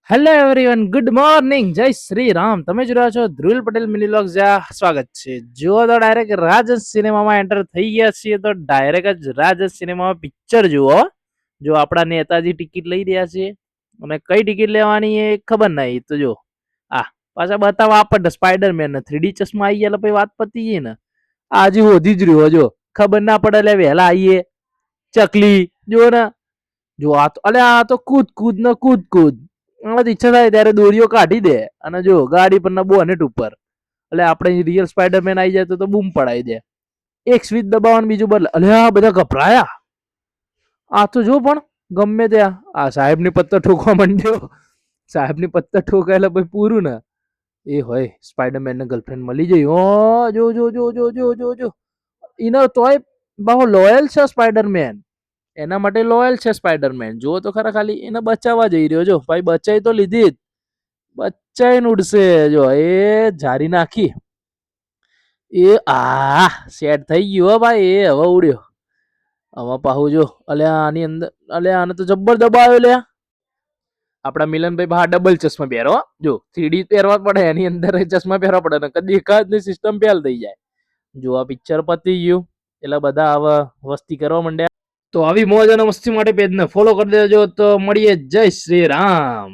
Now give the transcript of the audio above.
Hello everyone, good morning, જય શ્રી રામ. તમે જોઈ રહ્યા છો ધ્રુલ પટેલ મિની વ્લોગ. જ્યાં સ્વાગત છે. જો તો ડાયરેક્ટ રાજસ સિનેમામાં એન્ટર થઈ ગયા છીએ, તો ડાયરેક્ટ જ રાજસ સિનેમામાં પિક્ચર જુઓ. જો આપણા નેતાજી ટિકિટ લઈ રહ્યા છે, અને કઈ ટિકિટ લેવાની એ ખબર નહીં. તો જો આ પાછા બતાવવા આપણને સ્પાઈડરમેન ને 3D ચશ્મા આવી ગયા, પછી વાત પતી ગઈ ને. આજે હોધી જ રહ્યો, જો ખબર ના પડે એટલે વહેલા આવીએ. ચકલી જો ને, જો આ તો અલે આ તો કૂદ કૂદ ને કૂદ કૂદ. ઈચ્છા થાય ત્યારે દોરીઓ કાઢી દે, અને જો ગાડી પર ના બોનેટ ઉપર. એટલે આપણે રિયલ સ્પાઈડરમેન આવી જાય તો બૂમ પડાવી દે. એક સ્વિચ દબાવવાનું, બીજું બદલે. અલે આ બધા ગભરાયા. આ તો જો પણ ગમે ત્યાં આ સાહેબ ની પત્તર ઠોકવા માંડ્યો. સાહેબ ની પત્તર ઠોકાય એટલે પછી પૂરું ને. એ હોય સ્પાઈડરમેન ને ગર્લફ્રેન્ડ મળી જઈ. ઓ જો જો જો જો જો જો જો એનો તોય બહુ લોયલ છે સ્પાઈડરમેન. એના માટે લોયલ છે સ્પાઈડરમેન. જો તો ખરા, ખાલી એને બચાવવા જઈ રહ્યો. જો ભાઈ બચાઈ તો લીધી જ, બચાઈને ઉડશે. જો એ જારી નાખી. એ આ સેટ થઈ ગયો હો ભાઈ. એ હવે ઉડ્યો. હવે પાહુ જો અલે આની અંદર, અલે આને તો જબ્બર દબાવ્યો લે. આપડા મિલનભાઈ બહાર ડબલ ચશ્મા પહેરો. જો 3D પહેરવા પડે, એની અંદર ચશ્મા પહેરવા પડે ને કદી એકાદ ની સિસ્ટમ ફેલ થઈ જાય. જો આ પિક્ચર પતી ગયું એટલે બધા હવે વસ્તી કરવા માંડ્યા. તો આવી મોજ અને મસ્તી માટે પેજને ફોલો કરી દેજો. તો મળીએ. જય શ્રી રામ.